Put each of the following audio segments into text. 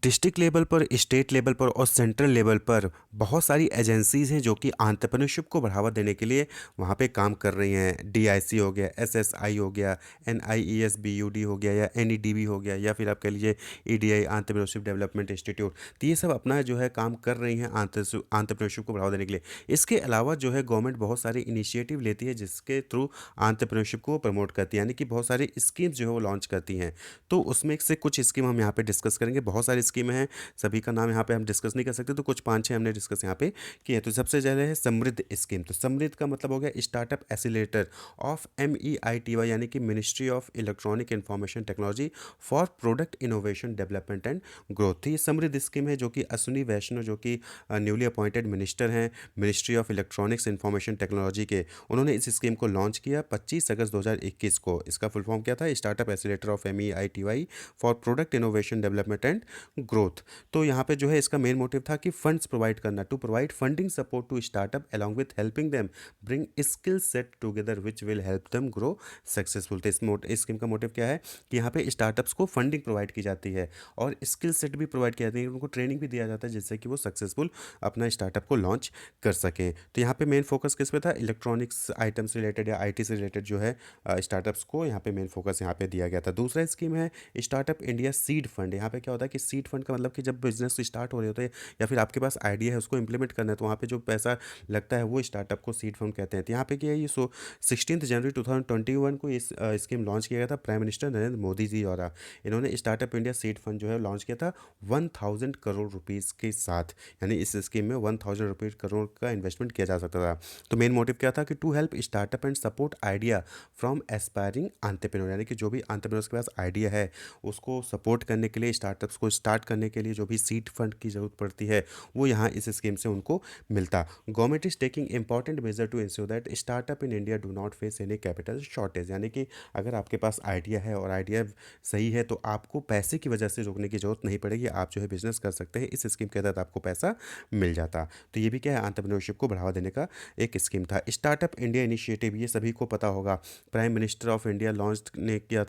District level पर, state level पर और सेंट्रल लेवल पर बहुत सारी एजेंसीज़ हैं जो कि एंटरप्रेन्योरशिप को बढ़ावा देने के लिए वहाँ पे काम कर रही हैं। डीआईसी हो गया, एसएसआई हो गया, एनआईईएसबीयूडी हो गया या एनईडीबी हो गया या फिर आप कह लीजिए ईडीआई एंटरप्रेन्योरशिप डेवलपमेंट इंस्टीट्यूट। तो ये सब अपना जो है काम कर रही हैं एंटरप्रेन्योरशिप को बढ़ावा देने के लिए। इसके अलावा जो है गवर्नमेंट बहुत सारी इनिशिएटिव लेती है जिसके थ्रू एंटरप्रेन्योरशिप को प्रमोट करती है, यानी कि बहुत सारी स्कीम्स जो है वो लॉन्च करती हैं। तो उसमें से कुछ स्कीम हम यहाँ पे डिस्कस करेंगे। बहुत सारी स्कीमें हैं, सभी का नाम यहाँ पे हम डिस्कस नहीं कर सकते, तो कुछ 5-6 हमने डिस्कस यहाँ पे किए। तो सबसे पहले है समृद्ध स्कीम। तो समृद्ध का मतलब हो गया स्टार्टअप एसिलेटर ऑफ MEITY, यानी कि ministry of electronic information technology for product innovation development and growth. तो ये समृद्ध स्कीम है जो कि अश्विनी वैष्णव जो कि न्यूली अपॉइंटेड मिनिस्टर हैं ministry of electronics information technology के, उन्होंने इस स्कीम को लॉन्च किया 25 अगस्त 2021 को। इसका फुल फॉर्म क्या था? Startup oscillator of MEITY for product innovation development and growth. तो यहाँ पे जो है इसका मेन मोटिव था कि फंड्स प्रोवाइड करना, to provide funding support to startup along with helping them bring skill set together which will help them grow successful. तो इस स्कीम का मोटिव क्या है कि यहाँ पे स्टार्टअप्स को फंडिंग प्रोवाइड की जाती है और स्किल सेट भी प्रोवाइड किया जाती है, उनको ट्रेनिंग भी दिया जाता है जिससे कि वो सक्सेसफुल अपना स्टार्टअप को लॉन्च कर सकें। तो यहाँ पे मेन फोकस किस पे था? इलेक्ट्रॉनिक्स आइटम्स रिलेटेड या आईटी से रिलेटेड जो है स्टार्टअप्स को यहाँ पे मेन फोकस यहाँ पे दिया गया था। दूसरा स्कीम है स्टार्टअप इंडिया सीड फंड। यहाँ पे क्या होता है कि सीड फंड का मतलब कि जब बिजनेस स्टार्ट हो रहे होते हैं या फिर आपके पास आइडिया है उसको इंप्लीमेंट करना है, तो वहाँ पे जो पैसा लगता है वो स्टार्टअप को सीड फंड कहते हैं। तो यहाँ पे क्या है, ये 16 जनवरी 2021 को इस स्कीम लॉन्च किया गया था प्राइम मिनिस्टर नरेंद्र मोदी जी द्वारा। इन्होंने स्टार्टअप इंडिया सीड फंड जो है लॉन्च किया था 1000 करोड़ रुपीज़ के साथ, यानी इस स्कीम में 1000 करोड़ का इन्वेस्टमेंट किया जा सकता था। तो मेन मोटिव क्या था कि to help startup and support idea from aspiring entrepreneur, यानी कि जो भी एंटरप्रेन्योर्स के पास आइडिया है उसको सपोर्ट करने के लिए, स्टार्टअप्स को स्टार्ट करने के लिए जो भी सीड फंड की ज़रूरत पड़ती है वो यहाँ इस स्कीम से उनको मिलता। Government is taking important measure to ensure that startup in India do not face any capital shortage, यानी कि अगर आपके पास आइडिया है और आइडिया सही है तो आपको पैसे की वजह से रोकने की जरूरत नहीं पड़ेगी, आप जो है बिजनेस कर सकते हैं। इस स्कीम के तहत आपको पैसा मिल जाता। तो ये भी क्या है, एंटरप्रेन्योरशिप को बढ़ावा देने का एक स्कीम था। स्टार्टअप इंडिया इनिशिएटिव, ये सभी को पता होगा, prime minister of India launch किया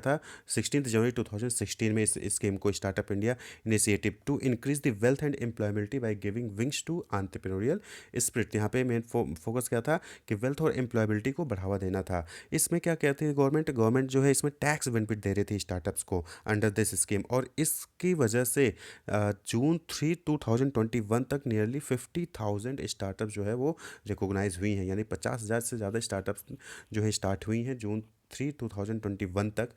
था 16 जनवरी 2016 में इस स्कीम को, startup India initiative to increase the wealth and employability by giving wings to entrepreneurial spirit. यहाँ पे मेन फोकस क्या था कि वेल्थ और एम्प्लॉयबिलिटी को बढ़ावा देना था। इसमें क्या कहती है गवर्नमेंट जो है इसमें टैक्स बेनिफिट दे रही थी स्टार्टअप्स को अंडर दिस स्कीम, और इसकी वजह से जून 2021 तक नियरली 50,000 स्टार्टअप जो है वो रिकॉग्नाइज हुई हैं, यानी 50,000 से ज़्यादा स्टार्टअप्स जो है स्टार्ट हुई हैं जून 2021 तक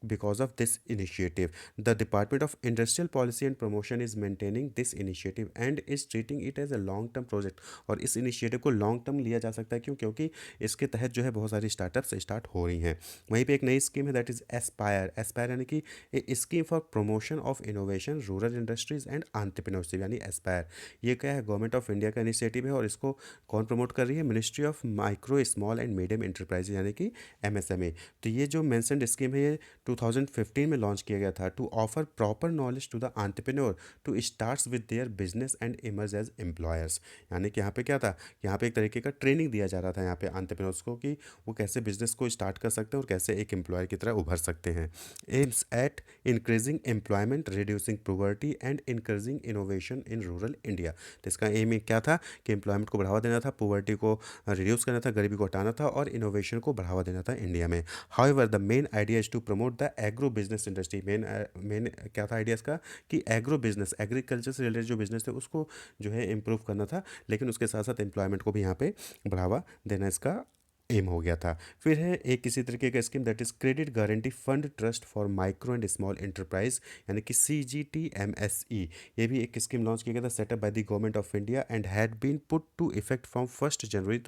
because of this initiative. The department of industrial policy and promotion is maintaining this initiative and is treating it as a long term project, और इस इनिशिएटिव को लॉन्ग टर्म लिया जा सकता है। क्यों? क्योंकि इसके तहत जो है बहुत सारी स्टार्टअप्स स्टार्ट हो रही हैं। वहीं पे एक नई स्कीम है दैट इज एस्पायर यानी कि a scheme for promotion of innovation rural industries and entrepreneurship, यानी एस्पायर। ये क्या है, गवर्नमेंट ऑफ इंडिया का इनिशिएटिव है और इसको कौन प्रमोट कर रही है? Ministry of micro small and medium enterprise, यानी कि MSME। तो ये जो मेंशन्ड स्कीम है ये 2015 में लॉन्च किया गया था to offer proper knowledge to the entrepreneur to starts with their business and emerge as employers, यानी कि यहाँ पे क्या था, यहाँ पे एक तरीके का ट्रेनिंग दिया जा रहा था यहाँ पे एंटरप्रेन्योर्स को कि वो कैसे बिजनेस को स्टार्ट कर सकते हैं और कैसे एक एम्प्लॉयर की तरह उभर सकते हैं। Aims at increasing employment, reducing poverty and increasing innovation in rural India. तो इसका एम क्या था कि एम्प्लॉयमेंट को बढ़ावा देना था, पॉवर्टी को रिड्यूस करना था, गरीबी को हटाना था और इनोवेशन को बढ़ावा देना था इंडिया में। However the main idea is to promote the agro business industry. Main क्या था आइडिया इसका कि एग्रो बिजनेस, एग्रीकल्चर से रिलेटेड जो बिजनेस थे उसको जो है इम्प्रूव करना था, लेकिन उसके साथ साथ एम्प्लॉयमेंट को भी यहाँ पे बढ़ावा देना इसका एम हो गया था। फिर है एक किसी तरीके का scheme that is credit guarantee fund trust for micro and small enterprise, यानी कि CGTMSE। ये भी एक स्कीम लॉन्च किया गया था setup by the government of India and had been put to effect from 1 January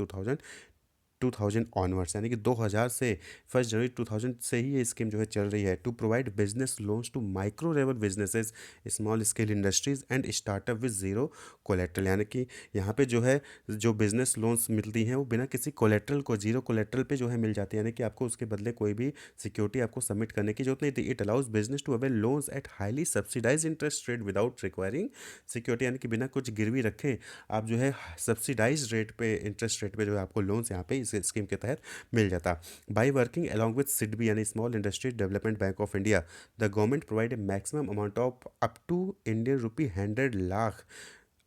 2000 onwards, यानी कि 2000 से 1 जनवरी 2000 से ही ये स्कीम जो है चल रही है to provide business loans to micro level businesses, small scale industries and startup with zero collateral, यानी कि यहाँ पे जो है जो बिजनेस लोन्स मिलती हैं वो बिना किसी कोलेट्रल को, जीरो कोलेट्रल पे जो है मिल जाती है, यानी कि आपको उसके बदले कोई भी सिक्योरिटी आपको सबमिट करने की जरूरत नहीं थी। It allows business to avail loans at highly subsidise interest rate without requiring security, यानी कि बिना कुछ गिरवी रखे आप जो है सब्सिडाइज रेट पे, इंटरेस्ट रेट पे जो है आपको लोन्स यहाँ पे इस स्कीम के तहत मिल जाता। By working along with SIDBI यानी small industry development bank of India, the government provide a maximum amount of up to Indian rupee 100 lakh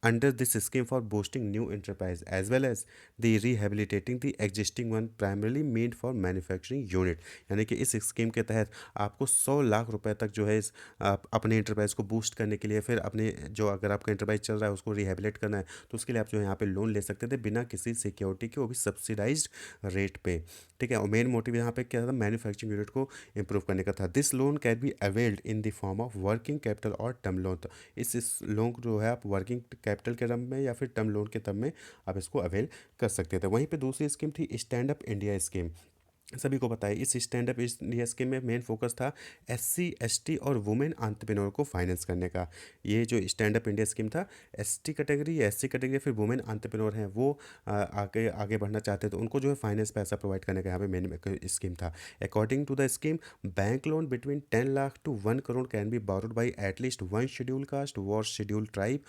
under this scheme for boosting new enterprise as well as the rehabilitating the existing one primarily meant for manufacturing unit। यानी कि इस scheme के तहत आपको 100 लाख रुपए तक जो है इस अपने इंटरप्राइज को बूस्ट करने के लिए, फिर अपने जो अगर आपका इंटरप्राइज चल रहा है उसको रिहेबिलिट करना है तो उसके लिए आप जो है यहाँ पे लोन ले सकते थे बिना किसी सिक्योरिटी के, वो भी सब्सिडाइज्ड रेट पे। ठीक है, और मेन मोटिव यहाँ पे क्या था, मैन्युफैक्चरिंग यूनिट को इंप्रूव करने का था। This loan can be availed in the form of working capital और टर्म लोन। तो इस लोन जो है आप वर्किंग कैपिटल के टर्म में या फिर टर्म लोन के टर्म में आप इसको अवेल कर सकते थे। वहीं पे दूसरी स्कीम थी स्टैंड अप इंडिया स्कीम। सभी को पता है इस स्टैंड अप इंडिया स्कीम में मेन फोकस था एससी एसटी और वुमेन एंटरप्रेन्योर को फाइनेंस करने का। ये जो स्टैंड अप इंडिया स्कीम था, एसटी कैटेगरी, एससी कैटेगरी, फिर वुमेन एंटरप्रेन्योर हैं वो आगे आगे बढ़ना चाहते हैं तो उनको जो है फाइनेंस पैसा प्रोवाइड करने का यहाँ पे मेन स्कीम था। According to the scheme, bank loan between 10 lakh to 1 crore can be borrowed by at least 1 schedule caste और schedule tribe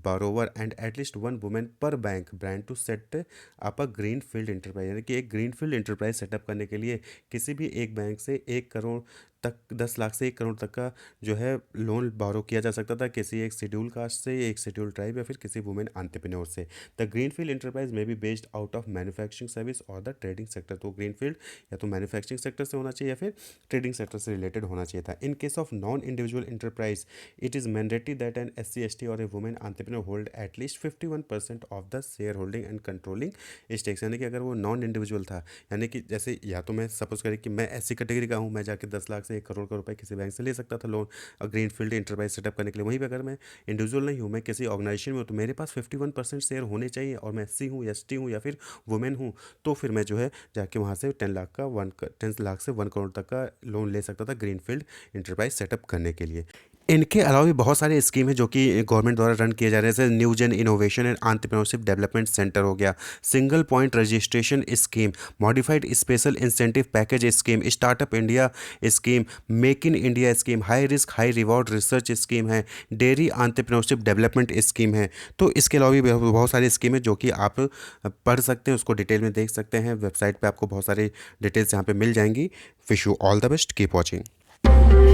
borrower and at least 1 women per bank branch to set up a green field enterprise. यानी कि एक green field enterprise setup करने के लिए किसी भी एक बैंक से 1 करोड़ तक, 10 लाख से 1 करोड़ तक का जो है लोन बोरो किया जा सकता था किसी एक शेड्यूल कास्ट से, एक शेड्यूल ट्राइब या फिर किसी वुमेन एंटरप्रेन्योर से। द ग्रीनफील्ड इंटरप्राइज में be based out of manufacturing service और द ट्रेडिंग सेक्टर। तो ग्रीनफील्ड या तो मैन्युफैक्चरिंग सेक्टर से होना चाहिए या फिर ट्रेडिंग सेक्टर से रिलेटेड होना चाहिए था। In case of non individual enterprise it is mandatory that an SC ST और a women entrepreneur hold at least 51% of the shareholding and controlling stakes. यानी कि अगर वो नॉन इंडिविजुअल था, यानी कि जैसे या तो मैं सपोज करें कि मैं एससी कैटेगरी का हूँ, मैं जाके 10 लाख से 1 करोड़ का रुपए किसी बैंक से ले सकता था लोन और ग्रीन फील्ड इंटरप्राइज सेटअप करने के लिए। वहीं पर अगर मैं इंडिविजुअल नहीं हूँ, मैं किसी ऑर्गेनाइजेशन में हूँ, तो मेरे पास 51% शेयर होने चाहिए और मैं एससी हूँ, एसटी हूँ या फिर वुमेन हूँ, तो फिर मैं जो है जाके वहाँ से 10 लाख से 1 करोड़ तक का लोन ले सकता था ग्रीन फील्ड इंटरप्राइज सेटअप करने के लिए। इनके अलावा भी बहुत सारे स्कीम हैं जो कि गवर्नमेंट द्वारा रन किए जा रहे हैं, जैसे new gen innovation and entrepreneurship development centre हो गया, single point registration scheme, modified special incentive package scheme, startup India scheme, make in India scheme, high risk high reward research scheme है, dairy entrepreneurship development scheme है। तो इसके अलावा भी बहुत सारी स्कीम है जो कि आप पढ़ सकते हैं, उसको डिटेल में देख सकते हैं। वेबसाइट पर आपको बहुत सारी डिटेल्स यहाँ पर मिल जाएंगी। Wish you all the best, keep watching.